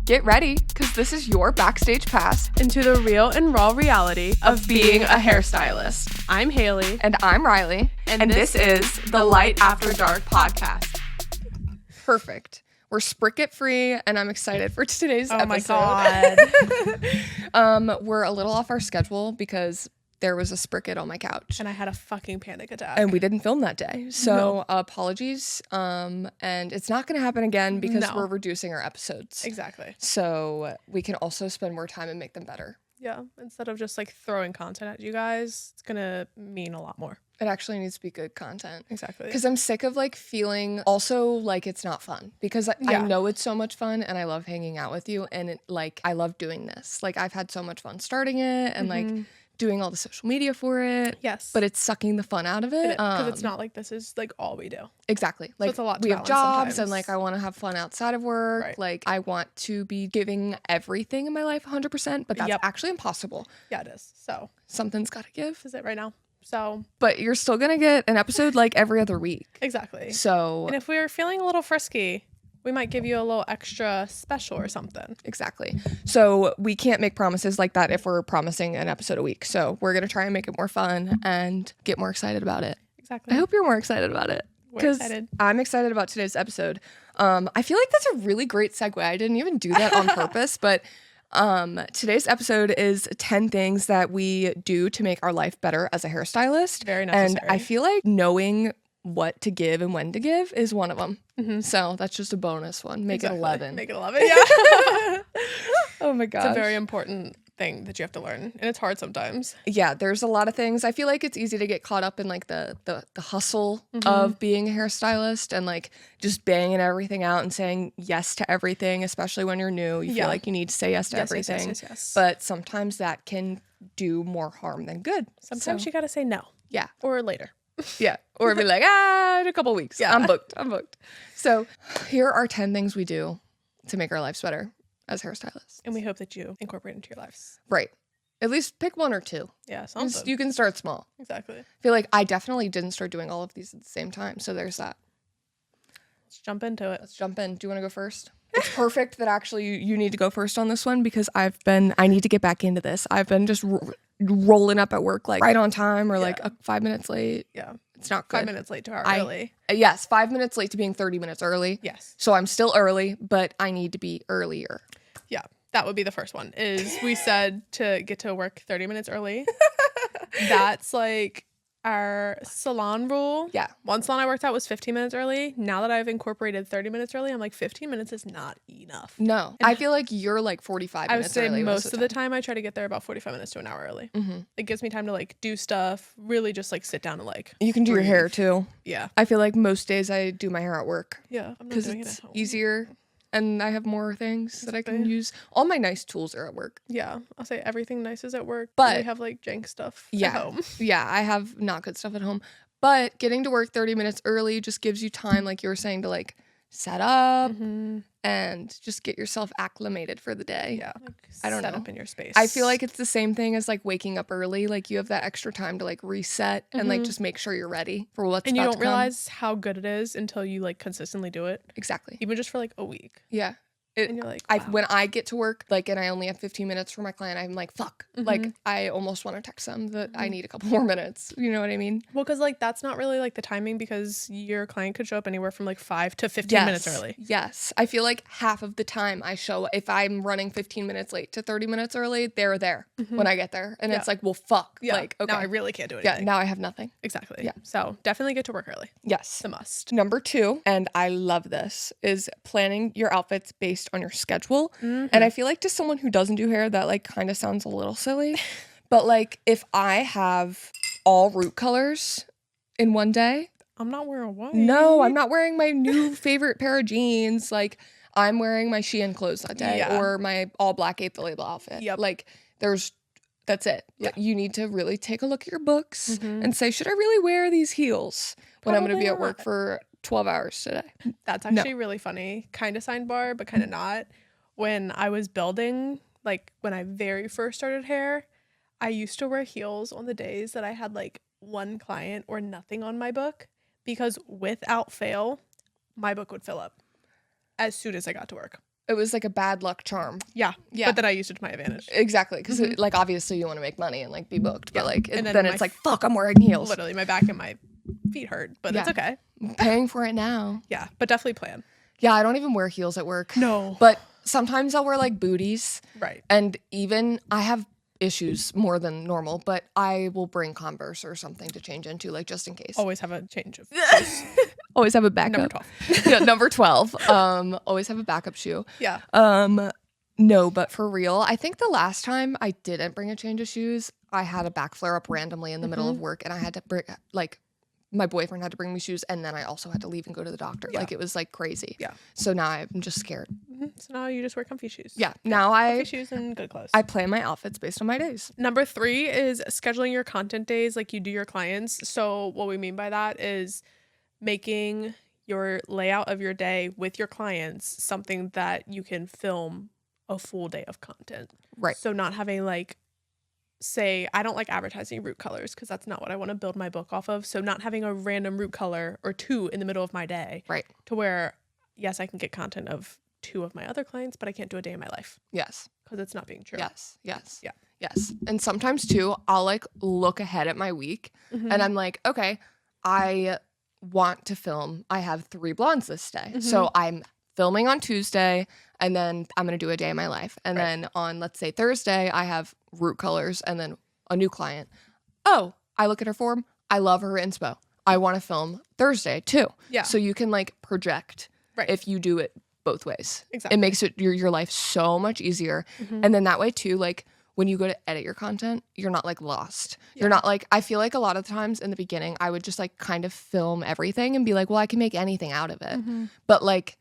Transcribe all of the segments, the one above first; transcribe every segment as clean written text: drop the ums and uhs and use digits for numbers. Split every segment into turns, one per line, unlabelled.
Get ready, because this is your backstage pass
into the real and raw reality
of being a hairstylist.
I'm Hailee.
And I'm Reilly.
And this is the Light After Dark podcast.
Perfect. We're Spricket free, and I'm excited for today's episode.
Oh my God.
We're a little off our schedule because there was a Spricket on my couch.
And I had a fucking panic attack.
And we didn't film that day. So apologies. And it's not going to happen again because we're reducing our episodes.
Exactly.
So we can also spend more time and make them better.
Yeah. Instead of just like throwing content at you guys, it's going to mean a lot more.
It actually needs to be good content.
Exactly.
Because I'm sick of like feeling also like it's not fun. Because I know it's so much fun and I love hanging out with you. And I love doing this. Like I've had so much fun starting it and like doing all the social media for it.
Yes.
But it's sucking the fun out of it.
Because it's not like this is like all we do.
Exactly. Like
so it's a lot to
we have jobs
sometimes.
and like I want to have fun outside of work.
Right.
Like I want to be giving everything in my life 100%, but that's actually impossible.
Yeah, it is. So
something's got to give.
This is it right now. So,
but you're still going to get an episode like every other week.
Exactly.
So,
and if we're feeling a little frisky, we might give you a little extra special or something.
Exactly. So we can't make promises like that if we're promising an episode a week. So we're going to try and make it more fun and get more excited about it.
Exactly.
I hope you're more excited about it.
We're excited.
I'm excited about today's episode. I feel like that's a really great segue. I didn't even do that on purpose, but today's episode is 10 things that we do to make our life better as a hairstylist.
Very necessary.
And I feel like knowing what to give and when to give is one of them. So that's just a bonus one. Make it 11.
Make it 11, yeah.
Oh my gosh.
It's a very important thing that you have to learn. And it's hard sometimes.
Yeah, there's a lot of things. I feel like it's easy to get caught up in like the hustle of being a hairstylist and like just banging everything out and saying yes to everything, especially when you're new. You feel like you need to say yes to everything.
Yes.
But sometimes that can do more harm than good.
Sometimes you got to say no.
Yeah.
Or later.
Yeah. Or be like, in a couple weeks. Yeah. I'm booked. So here are 10 things we do to make our lives better as hairstylists.
And we hope that you incorporate into your lives.
Right. At least pick one or two.
Yeah, something.
You can start small.
Exactly.
I feel like I definitely didn't start doing all of these at the same time. So there's that.
Let's jump into it.
Let's jump in. Do you want to go first? It's perfect that actually you need to go first on this one because I need to get back into this. I've been just rolling up at work like right on time or like 5 minutes late.
Yeah.
It's not good.
5 minutes late to our early.
Yes, 5 minutes late to being 30 minutes early.
Yes.
So I'm still early, but I need to be earlier.
Yeah, that would be the first one. Is we said to get to work 30 minutes early. That's like our salon rule.
Yeah.
One salon I worked at was 15 minutes early. Now that I've incorporated 30 minutes early, I'm like 15 minutes is not enough.
No, I feel like you're like 45 minutes early.
I would say most of the time I try to get there about 45 minutes to an hour early. It gives me time to like do stuff, really just like sit down and like
you can do your hair too.
Yeah.
I feel like most days I do my hair at work.
Yeah.
Because it's easier. And I have more things that I can use. All my nice tools are at work.
Yeah. I'll say everything nice is at work.
But
we have like jank stuff at home.
Yeah, I have not good stuff at home. But getting to work 30 minutes early just gives you time, like you were saying, to like set up and just get yourself acclimated for the day.
Yeah. Like
I don't know.
Set up in your space.
I feel like it's the same thing as like waking up early. Like you have that extra time to like reset and like just make sure you're ready for what's about to come.
And you don't realize how good it is until you like consistently do it.
Exactly.
Even just for like a week.
Yeah.
And you're like, wow.
When I get to work, like, and I only have 15 minutes for my client, I'm like, fuck. Like, I almost want to text them that I need a couple more minutes. You know what I mean?
Well, because, like, that's not really, like, the timing because your client could show up anywhere from, like, 5 to 15 minutes early.
Yes. I feel like half of the time I show, if I'm running 15 minutes late to 30 minutes early, they're there when I get there. And it's like, well, fuck.
Yeah.
Like, okay.
Now I really can't do anything.
Yeah, now I have nothing.
Exactly.
Yeah.
So definitely get to work early.
Yes.
It's a must.
Number 2, and I love this, is planning your outfits based on your schedule. And I feel like to someone who doesn't do hair, that like kind of sounds a little silly. But like if I have all root colors in one day.
I'm not wearing white.
No, I'm not wearing my new favorite pair of jeans. Like I'm wearing my Shein clothes that day or my all black 8th label outfit.
Yep.
Like that's it.
Yeah.
Like, you need to really take a look at your books and say, should I really wear these heels when I'm going to be at work for 12 hours today?
That's actually really funny. Kind of sidebar, but kind of not. When I was building, like when I very first started hair, I used to wear heels on the days that I had like one client or nothing on my book because without fail, my book would fill up as soon as I got to work.
it was like a bad luck charm.
Yeah.
Yeah.
But then I used it to my advantage.
Exactly. Because like obviously you want to make money and like be booked, but like
And
then it's like, fuck, I'm wearing heels.
Literally my back and my feet hurt, but it's okay.
I'm paying for it now.
Yeah. But definitely plan.
Yeah. I don't even wear heels at work.
No.
But sometimes I'll wear like booties.
Right.
And even I have issues more than normal, but I will bring Converse or something to change into, like just in case.
Always have a change of
Always have a backup.
Number 12.
Yeah, number 12. Always have a backup shoe.
Yeah.
No, but for real, I think the last time I didn't bring a change of shoes, I had a back flare up randomly in the middle of work, and I had to bring, like, my boyfriend had to bring me shoes, and then I also had to leave and go to the doctor.
Yeah.
Like, it was like crazy.
Yeah.
So now I'm just scared.
So now you just wear comfy shoes.
Yeah. Now
Comfy shoes and good clothes.
I plan my outfits based on my days.
Number 3 is scheduling your content days like you do your clients. So what we mean by that is making your layout of your day with your clients something that you can film a full day of content.
Right.
So not having like, say, I don't like advertising root colors because that's not what I want to build my book off of. So not having a random root color or 2 in the middle of my day.
Right.
To where, yes, I can get content of 2 of my other clients, but I can't do a day in my life.
Yes.
Because it's not being true.
Yes. Yes.
Yeah.
Yes. And sometimes too, I'll like look ahead at my week and I'm like, okay, I want to film. I have 3 blondes this day. So I'm filming on Tuesday and then I'm going to do a day in my life. And then on, let's say Thursday, I have root colors and then a new client. Oh, I look at her form. I love her inspo. I want to film Thursday too.
Yeah.
So you can like project if you do it both ways.
Exactly.
It makes it your life so much easier. And then that way too, like when you go to edit your content, you're not like lost. You're not like, I feel like a lot of times in the beginning, I would just like kind of film everything and be like, well, I can make anything out of it. But like,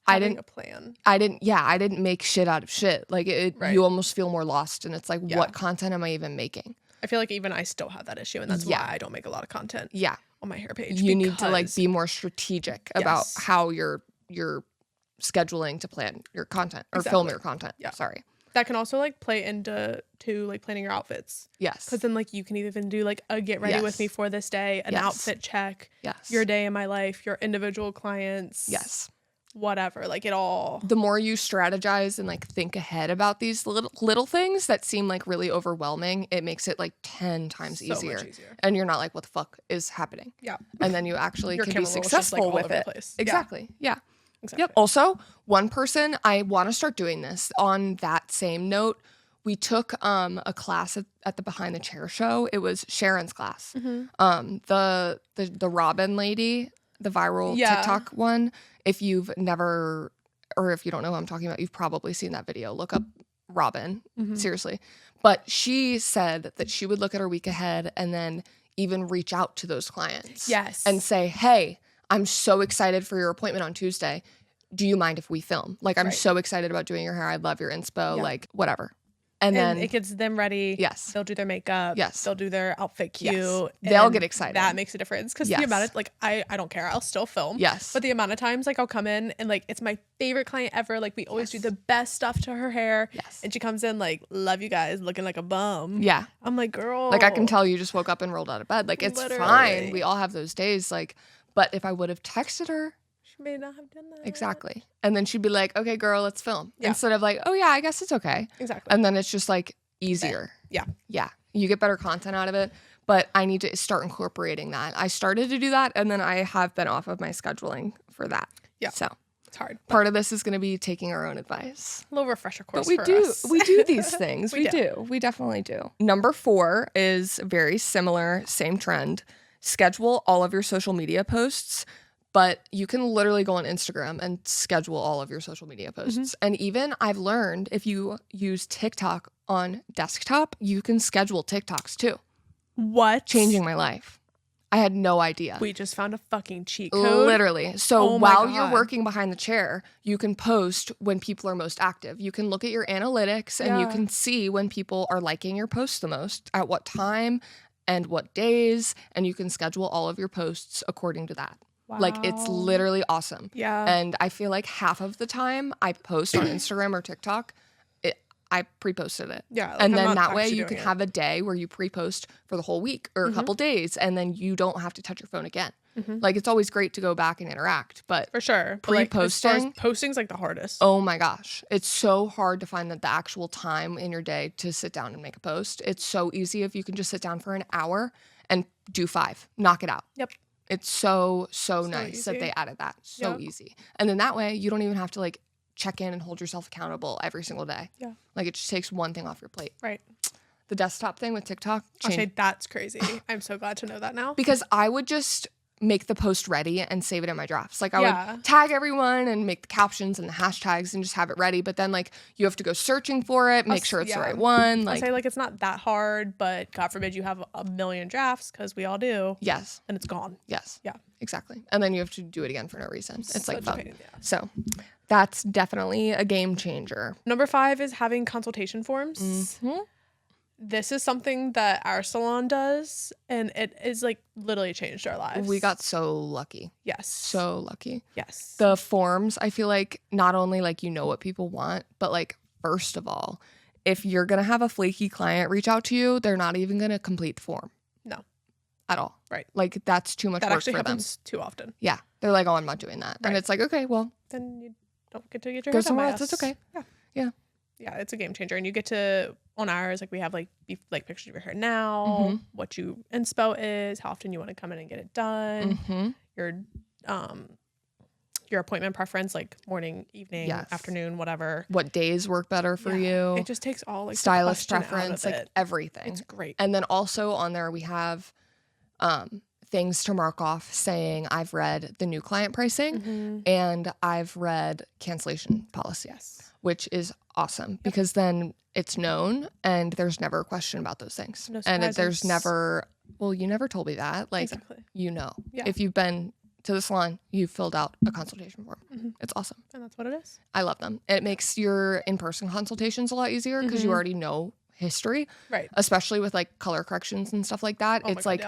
Having a plan.
I didn't make shit out of shit. Like you almost feel more lost and it's like, what content am I even making?
I feel like even I still have that issue and that's why I don't make a lot of content on my hair page.
You need to like be more strategic about how you're scheduling to plan your content or film your content. Yeah. Sorry.
That can also like play into like planning your outfits.
Yes.
Because then like you can even do like a get ready with me for this day, an outfit check, your day in my life, your individual clients.
Yes.
Whatever, like it all.
The more you strategize and like think ahead about these little things that seem like really overwhelming, it makes it like 10 times easier.
Much easier.
And you're not like, what the fuck is happening?
Yeah.
And then you actually can be successful
just, like,
with it. Exactly. Yeah.
Exactly.
Yep. Also, one person, I want to start doing this. On that same note, we took a class at the Behind the Chair show. It was Sharon's class. The Robin lady, the viral TikTok one. If you've never, or if you don't know who I'm talking about, you've probably seen that video. Look up Robin, seriously. But she said that she would look at her week ahead and then even reach out to those clients.
Yes.
And say, hey, I'm so excited for your appointment on Tuesday. Do you mind if we film? Like, I'm so excited about doing your hair. I love your inspo, like whatever. And then
it gets them ready.
Yes.
They'll do their makeup.
Yes.
They'll do their outfit cute.
Yes. They'll get excited.
That makes a difference. Because the amount of, like, I don't care. I'll still film.
Yes.
But the amount of times, like, I'll come in and, like, it's my favorite client ever. Like, we always do the best stuff to her hair.
Yes.
And she comes in, like, love you guys, looking like a bum.
Yeah.
I'm like, girl.
Like, I can tell you just woke up and rolled out of bed. Like, it's fine. We all have those days. Like, but if I would have texted her,
she may not have done that.
Exactly. And then she'd be like, okay, girl, let's film. Instead of like, oh, yeah, I guess it's okay.
Exactly.
And then it's just like easier.
Yeah.
Yeah. You get better content out of it. But I need to start incorporating that. I started to do that. And then I have been off of my scheduling for that.
Yeah.
So
it's hard.
Part of this is going to be taking our own advice.
A little refresher course
but we do these things. We do. We definitely do. Number 4 is very similar, same trend. Schedule all of your social media posts. But you can literally go on Instagram and schedule all of your social media posts. And even I've learned if you use TikTok on desktop, you can schedule TikToks too.
What?
Changing my life. I had no idea.
We just found a fucking cheat code.
Literally. So while you're working behind the chair, you can post when people are most active. You can look at your analytics and you can see when people are liking your posts the most, at what time and what days, and you can schedule all of your posts according to that. Wow. Like, it's literally awesome.
Yeah.
And I feel like half of the time I post on Instagram or TikTok, I pre-posted it.
Yeah. Like,
and then that way you can have a day where you pre-post for the whole week or a couple days, and then you don't have to touch your phone again. Like, it's always great to go back and interact, but
For sure.
Pre-posting,
posting's like the hardest.
oh my gosh, it's so hard to find the actual time in your day to sit down and make a post. It's so easy if you can just sit down for an hour and do 5, knock it out.
Yep.
It's so nice
easy.
that they added that. So easy. And then that way you don't even have to like check in and hold yourself accountable every single day.
Yeah.
Like, it just takes one thing off your plate.
Right.
The desktop thing with TikTok.
I'll say that's crazy. I'm so glad to know that now.
Because I would just make the post ready and save it in my drafts. Like, I would tag everyone and make the captions and the hashtags and just have it ready. But then, like, you have to go searching for it, make sure it's the right one. Like,
I'll say, like, it's not that hard, but God forbid you have a million drafts, because we all do.
Yes.
And it's gone.
Yes.
Yeah.
Exactly. And then you have to do it again for no reason. It's like fun.
Pain,
So that's definitely a game changer.
Number 5 is having consultation forms. This is something that our salon does, and it is like literally changed our lives.
We got so lucky.
Yes.
So lucky.
Yes.
The forms, I feel like not only like you know what people want, but like, first of all, if you're going to have a flaky client reach out to you, they're not even going to complete the form.
No.
At all.
Right.
Like, that's too much
that
work
actually
for them.
happens too often.
Yeah. They're like, oh, I'm not doing that.
Right.
And it's like, okay, well.
Then you don't get to get your
Go
hair done
somewhere
by
else.
us.
It's okay.
Yeah.
Yeah.
Yeah, it's a game changer. And you get to, on ours, like, we have like pictures of your hair now, what you inspo is, how often you want to come in and get it done, your appointment preference, like morning, evening, afternoon, whatever.
What days work better for you.
It just takes all like
stylist
the question
preference,
out of
like
it.
everything.
It's great.
And then also on there we have things to mark off saying I've read the new client pricing and I've read cancellation policy.
Yes.
Which is awesome because then it's known and there's never a question about those things.
No
and there's
surprises.
never, well, you never told me that. Like,
Exactly.
you know,
Yeah.
if you've been to the salon, you've filled out a consultation form. It's awesome.
And that's what it is.
I love them. And it makes your in-person consultations a lot easier because you already know history.
Right.
Especially with like color corrections and stuff like that. It's like,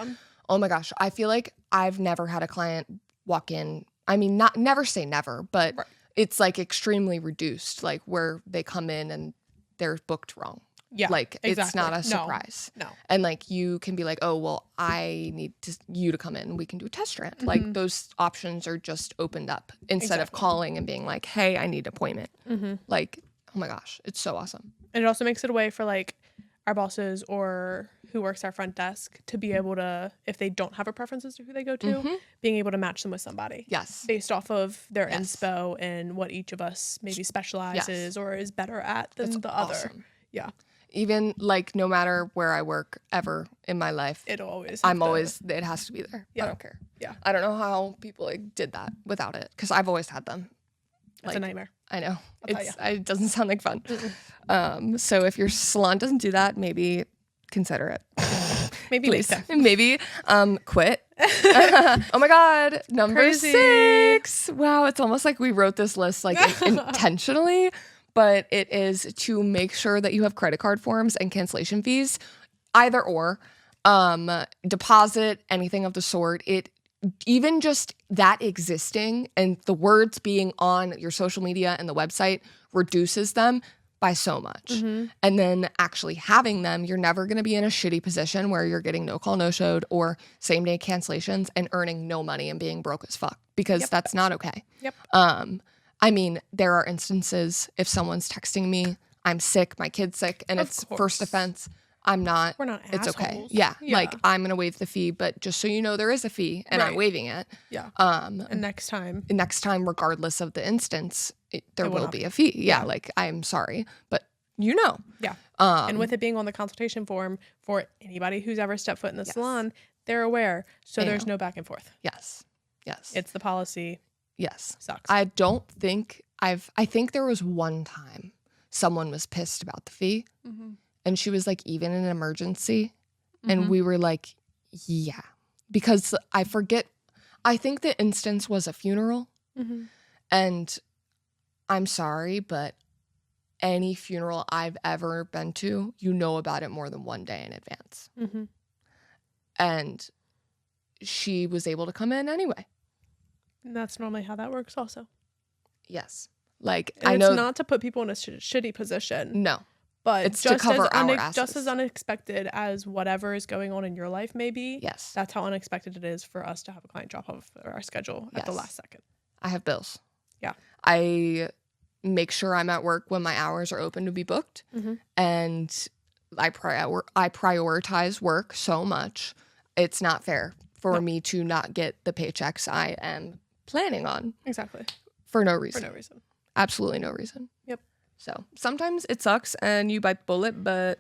oh my gosh, I feel like I've never had a client walk in. I mean, not never say never, but it's like extremely reduced, like where they come in and they're booked wrong. Yeah. Like it's not a surprise.
No.
And like you can be like, oh, well, I need you to come in and we can do a test strand. Like those options are just opened up instead of calling and being like, hey, I need an appointment. Like, oh my gosh, it's so awesome.
And it also makes it a way for like our bosses or who works our front desk to be able to, if they don't have a preference as to who they go to, being able to match them with somebody.
Yes.
Based off of their inspo and what each of us maybe specializes or is better at than the other. Yeah.
Even like no matter where I work ever in my life,
it always
it has to be there.
Yeah.
I don't care.
Yeah.
I don't know how people like did that without it because I've always had them.
It's a nightmare.
I know. It doesn't sound like fun. So if your salon doesn't do that, maybe consider it.
Maybe
please. Maybe quit. Oh my God. Number 6. Wow. It's almost like we wrote this list like intentionally, but it is to make sure that you have credit card forms and cancellation fees, either or, deposit, anything of the sort. Even just that existing and the words being on your social media and the website reduces them by so much. And then actually having them, you're never going to be in a shitty position where you're getting no call, no showed or same day cancellations and earning no money and being broke as fuck because that's not okay. I mean, there are instances if someone's texting me, I'm sick, my kid's sick, and it's first offense. We're not it's
assholes.
Okay. Yeah. Like I'm going to waive the fee, but just so you know, there is a fee and I'm waiving it.
Yeah. And next time,
regardless of the instance, there will be a fee. Yeah. Like I'm sorry, but you know.
Yeah. And with it being on the consultation form for anybody who's ever stepped foot in the salon, they're aware. So there's no back and forth.
Yes. Yes.
It's the policy.
Yes.
Sucks.
I don't think I think there was one time someone was pissed about the fee. And she was like, even in an emergency. And we were like, yeah. Because I think the instance was a funeral. And I'm sorry, but any funeral I've ever been to, you know about it more than one day in advance. And she was able to come in anyway.
And that's normally how that works also.
Yes. Like,
and I know it's not to put people in a shitty position.
No.
But
it's to cover our asses.
Just as unexpected as whatever is going on in your life may be.
Yes.
That's how unexpected it is for us to have a client drop off our schedule at the last second.
I have bills.
Yeah.
I make sure I'm at work when my hours are open to be booked. And I prioritize work so much. It's not fair for me to not get the paychecks I am planning on.
Exactly.
For no reason.
For no reason.
Absolutely no reason.
Yep.
So sometimes it sucks and you bite the bullet, but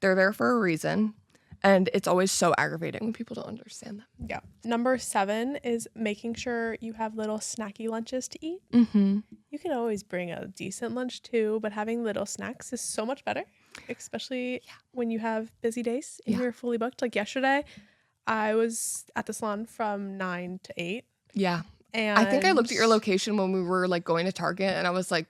they're there for a reason. And it's always so aggravating when people don't understand them.
Yeah. Number 7 is making sure you have little snacky lunches to eat. You can always bring a decent lunch too, but having little snacks is so much better, especially when you have busy days and you're fully booked. Like yesterday, I was at the salon from 9 to 8.
Yeah.
And
I think I looked at your location when we were like going to Target and I was like,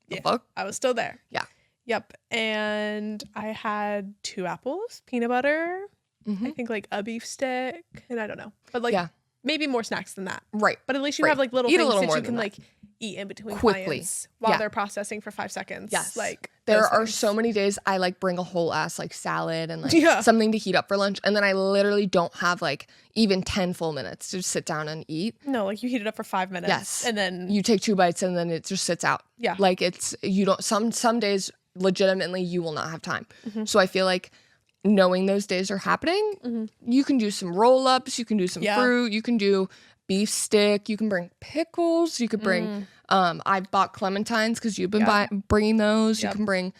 the fuck?
I was still there.
Yeah.
Yep. And I had 2 apples, peanut butter, I think like a beef stick, and I don't know. But like maybe more snacks than that.
Right.
But at least you have like little
Eat
things
little
that
more
you can
than
like eat in between
quickly
clients while they're processing for 5 seconds.
Yes.
Like
there are so many days I like bring a whole ass like salad and like something to heat up for lunch. And then I literally don't have like even 10 full minutes to just sit down and eat.
No, like you heat it up for 5 minutes.
Yes.
And then
you take 2 bites and then it just sits out.
Yeah.
Like you don't, some days legitimately you will not have time. So I feel like knowing those days are happening, you can do some roll-ups, you can do some fruit, you can do beef stick, you can bring pickles, you could bring I bought clementines because you've been bringing those. You can bring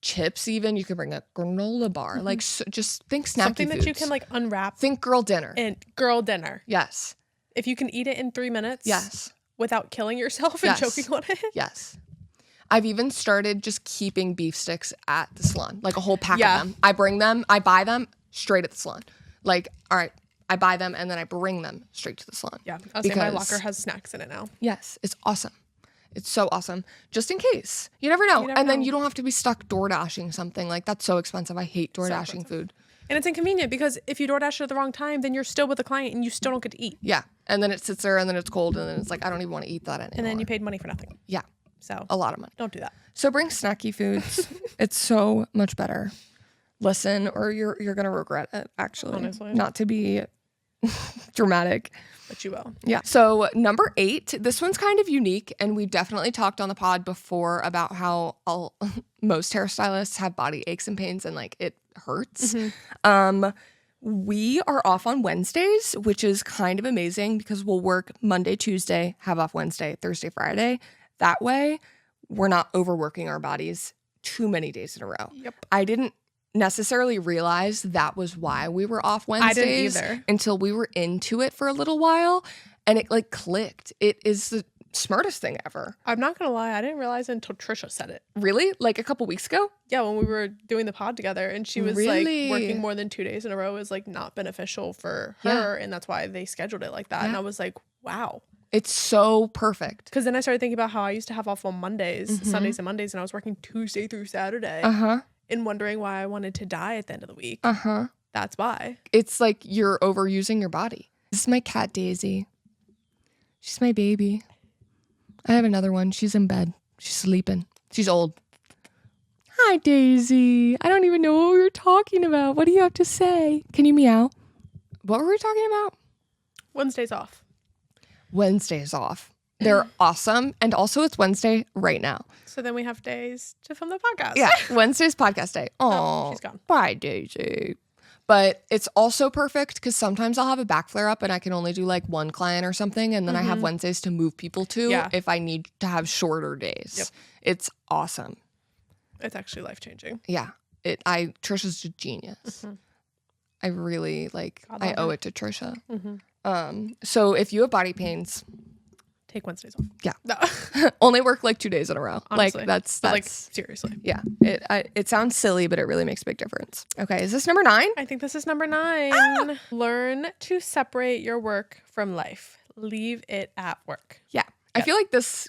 chips even, you can bring a granola bar, like just think snacky
something that
foods.
you can like unwrap.
Think girl dinner.
And girl dinner.
Yes.
If you can eat it in 3 minutes.
Yes.
Without killing yourself and choking on it.
Yes. I've even started just keeping beef sticks at the salon, like a whole pack of them. I buy them straight at the salon. Like, all right, I buy them and then I bring them straight to the salon.
Yeah, I'll say my locker has snacks in it now.
Yes, it's awesome. It's so awesome. Just in case. You never know. Then you don't have to be stuck door dashing something. Like, that's so expensive. I hate door dashing food.
And it's inconvenient because if you DoorDash at the wrong time, then you're still with the client and you still don't get to eat.
Yeah. And then it sits there and then it's cold and then it's like, I don't even want to eat that anymore.
And then you paid money for nothing.
Yeah.
So
a lot of money.
Don't do that.
So bring snacky foods. It's so much better. Listen, or you're gonna regret it, actually.
Honestly.
Not to be dramatic.
But you will.
Yeah. So number 8, this one's kind of unique, and we definitely talked on the pod before about how most hairstylists have body aches and pains and like it hurts. We are off on Wednesdays, which is kind of amazing because we'll work Monday, Tuesday, have off Wednesday, Thursday, Friday. That way, we're not overworking our bodies too many days in a row.
Yep.
I didn't necessarily realize that was why we were off Wednesdays.
I didn't either.
Until we were into it for a little while, and it like clicked. It is the smartest thing ever.
I'm not gonna lie, I didn't realize it until Trisha said it.
Really? Like a couple weeks ago?
Yeah, when we were doing the pod together, and she was
Really?
like, working more than 2 days in a row is like not beneficial for her, and that's why they scheduled it like that. And I was like, wow.
It's so perfect.
Because then I started thinking about how I used to have off on Mondays, Sundays and Mondays, and I was working Tuesday through Saturday. And wondering why I wanted to die at the end of the week. That's why.
It's like you're overusing your body. This is my cat, Daisy. She's my baby. I have another one. She's in bed. She's sleeping. She's old. Hi, Daisy. I don't even know what we were talking about. What do you have to say? Can you meow? What were we talking about?
Wednesday's off.
Wednesday's off. They're awesome. And also it's Wednesday right now.
So then we have days to film the podcast.
Yeah. Wednesday's podcast day.
Oh, she's gone.
Bye, Daisy. But it's also perfect because sometimes I'll have a back flare up and I can only do like one client or something. And then I have Wednesdays to move people to if I need to have shorter days.
Yep.
It's awesome.
It's actually life-changing.
Yeah. Trisha's a genius. I really I owe it to Trisha. So if you have body pains,
take Wednesdays off.
Yeah.
No.
Only work like 2 days in a row.
Honestly.
Like that's
like seriously.
Yeah. It sounds silly, but it really makes a big difference. Okay. Is this number 9?
I think this is number 9. Learn to separate your work from life. Leave it at work.
Yeah. I feel like this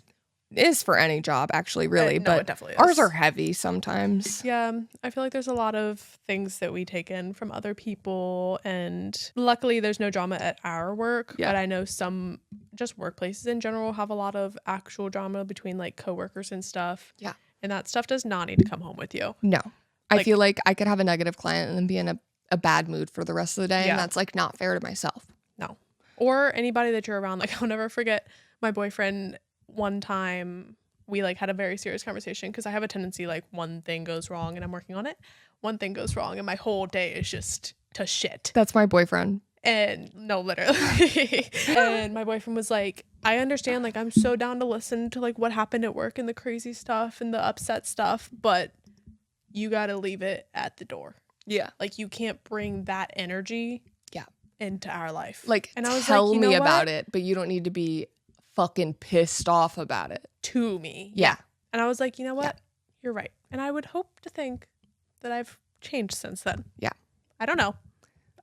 is for any job actually, really,
no,
but
it definitely is.
Ours are heavy sometimes.
Yeah, I feel like there's a lot of things that we take in from other people, and luckily there's no drama at our work, but I know some just workplaces in general have a lot of actual drama between like coworkers and stuff.
Yeah.
And that stuff does not need to come home with you.
No. I feel like I could have a negative client and then be in a bad mood for the rest of the day. And that's like not fair to myself.
No. Or anybody that you're around. Like I'll never forget my boyfriend one time. We like had a very serious conversation because I have a tendency like one thing goes wrong and I'm working on it. One thing goes wrong and my whole day is just to shit.
That's my boyfriend.
And no, literally. And my boyfriend was like, I understand, like I'm so down to listen to like what happened at work and the crazy stuff and the upset stuff, but you got to leave it at the door.
Yeah.
Like you can't bring that energy into our life.
Like, and I was tell like, me about it, but you don't need to be fucking pissed off about it.
To me.
Yeah.
And I was like, you know what? You're right. And I would hope to think that I've changed since then.
Yeah.
I don't know.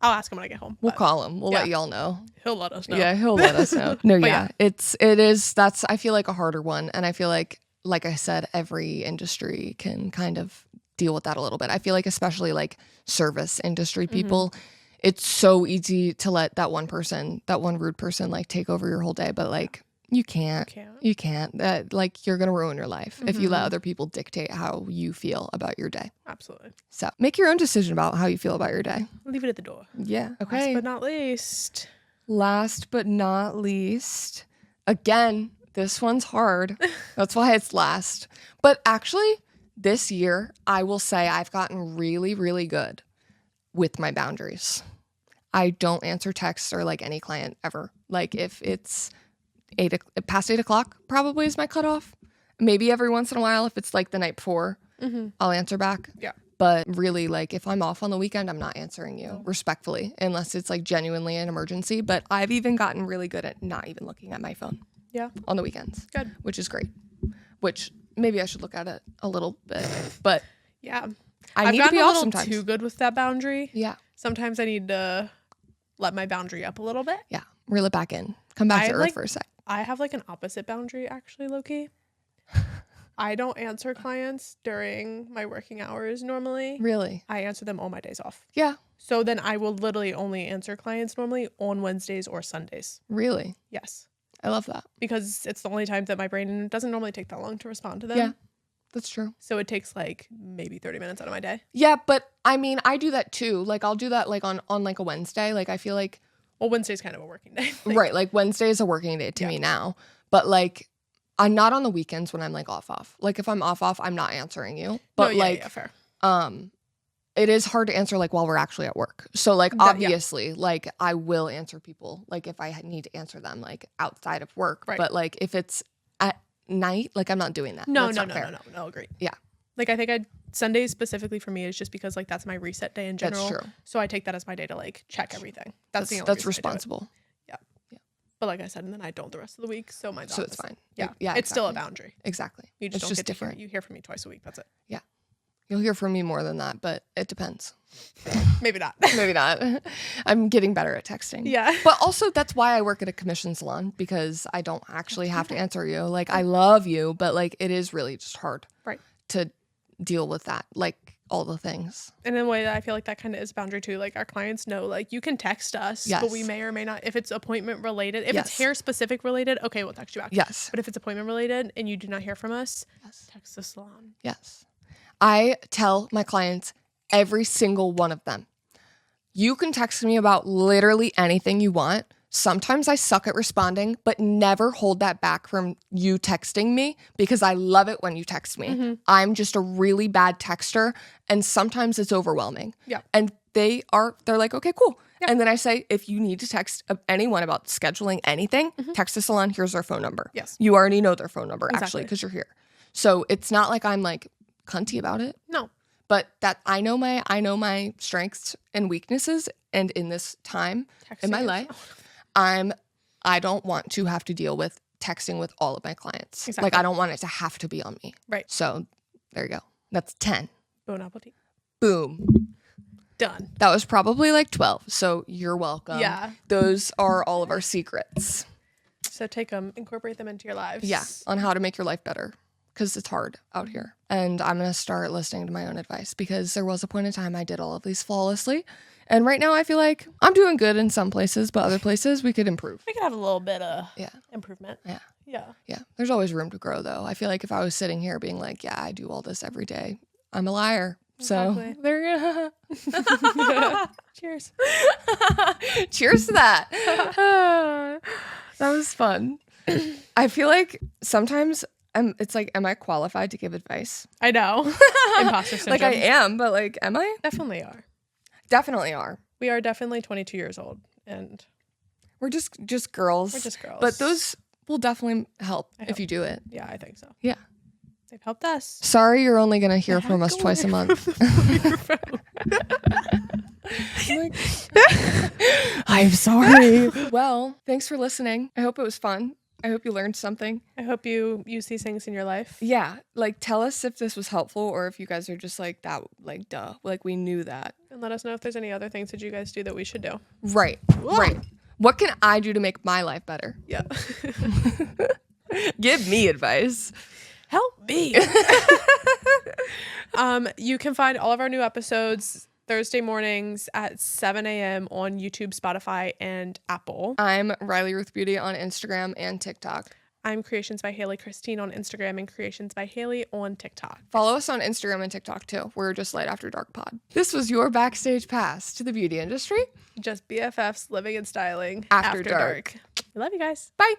I'll ask him when I get home.
We'll call him. We'll let y'all know.
He'll let us know.
Yeah, he'll let us know. No, yeah. It is, that's, I feel like a harder one. And I feel like I said, every industry can kind of deal with that a little bit. I feel like especially like service industry people, it's so easy to let that one rude person like take over your whole day. But like, you can't. Like you're going to ruin your life if you let other people dictate how you feel about your day.
Absolutely.
So make your own decision about how you feel about your day.
Leave it at the door.
Yeah. Okay.
Last but not
least, again, this one's hard. That's why it's last. But actually, this year, I will say I've gotten really, really good with my boundaries. I don't answer texts or like any client ever. Like if it's past 8 o'clock probably is my cutoff. Maybe every once in a while if it's like the night before, I'll answer back.
Yeah.
But really like if I'm off on the weekend, I'm not answering you respectfully unless it's like genuinely an emergency. But I've even gotten really good at not even looking at my phone.
Yeah.
On the weekends.
Good.
Which is great. Which maybe I should look at it a little bit. But
yeah.
I've need to be off sometimes.
Too good with that boundary.
Yeah.
Sometimes I need to let my boundary up a little bit.
Yeah. Reel it back in. Come back to earth for a sec.
I have like an opposite boundary actually, low-key. I don't answer clients during my working hours normally.
Really?
I answer them on my days off.
Yeah.
So then I will literally only answer clients normally on Wednesdays or Sundays.
Really?
Yes.
I love that.
Because it's the only time that my brain doesn't normally take that long to respond to them.
Yeah. That's true.
So it takes like maybe 30 minutes out of my day.
Yeah, but I mean, I do that too. Like I'll do that like on like a Wednesday. Like I feel like
well, Wednesday's kind of a working day.
Right. Like Wednesday is a working day to me now. But like I'm not on the weekends when I'm like off. Like if I'm off, I'm not answering you. But
fair.
It is hard to answer like while we're actually at work. So like obviously like I will answer people like if I need to answer them like outside of work. Right. But like if it's at night, like I'm not doing that.
No, agreed.
Yeah.
Like I think Sundays specifically for me is just because like that's my reset day in general.
That's true.
So I take that as my day to like check everything. That's the only
that's responsible.
Yeah. But like I said, and then I don't the rest of the week. So my
so it's fine.
Yeah. Yeah. It's still a boundary.
Exactly.
You just don't get different. You hear from me twice a week. That's it.
Yeah. You'll hear from me more than that, but it depends.
Maybe not.
Maybe not. I'm getting better at texting.
Yeah.
But also that's why I work at a commission salon because I don't actually have to answer you. Like I love you, but like it is really just hard.
Right.
To deal with that, like all the things.
And in a way that I feel like that kind of is a boundary too. Like our clients know, like you can text us, but we may or may not, if it's appointment related, if it's hair specific related, okay, we'll text you back.
Yes.
But if it's appointment related and you do not hear from us, text the salon.
Yes. I tell my clients, every single one of them, you can text me about literally anything you want. Sometimes I suck at responding, but never hold that back from you texting me because I love it when you text me. I'm just a really bad texter and sometimes it's overwhelming.
Yeah.
And they're like, okay, cool. Yeah. And then I say, if you need to text anyone about scheduling anything, text the salon, here's their phone number.
Yes.
You already know their phone number actually because you're here. So it's not like I'm like cunty about it.
No.
But that I know my strengths and weaknesses and in this time in my life, I don't want to have to deal with texting with all of my clients.
Exactly.
Like I don't want it to have to be on me.
Right.
So there you go. That's 10.
Bon appetit.
Boom.
Done.
That was probably like 12. So you're welcome.
Yeah.
Those are all of our secrets.
So take them, incorporate them into your lives.
Yeah. On how to make your life better. Because it's hard out here. And I'm going to start listening to my own advice because there was a point in time I did all of these flawlessly. And right now I feel like I'm doing good in some places, but other places we could improve.
We could have a little bit of improvement.
Yeah.
Yeah.
Yeah. There's always room to grow, though. I feel like if I was sitting here being like, yeah, I do all this every day, I'm a liar.
Exactly.
So there you go.
Cheers.
Cheers to that. That was fun. I feel like sometimes it's like, am I qualified to give advice?
I know. Imposter syndrome.
Like I am, but like, am I?
Definitely are.
Definitely are.
We are definitely 22 years old, and
We're just girls.
we're just girls.
But those will definitely help
I
if
hope.
you do it.
Yeah, I think so.
Yeah.
They've helped us.
Sorry, you're only gonna hear
The
from
heck
us twice a
away
month.
from the microphone.
I'm sorry. Well, thanks for listening. I hope it was fun. I hope you learned something.
I hope you use these things in your life.
Yeah, like tell us if this was helpful or if you guys are just like that, like duh, like we knew that.
And let us know if there's any other things that you guys do that we should do.
Right, right. What can I do to make my life better?
Yeah.
Give me advice.
Help me. You can find all of our new episodes Thursday mornings at 7 a.m. on YouTube, Spotify, and Apple.
I'm Reilly Ruth Beauty on Instagram and TikTok.
I'm Creations by Hailee Christine on Instagram and Creations by Hailee on TikTok.
Follow us on Instagram and TikTok too. We're just Light After Dark Pod. This was your backstage pass to the beauty industry.
Just BFFs living and styling
After dark.
We love you guys.
Bye.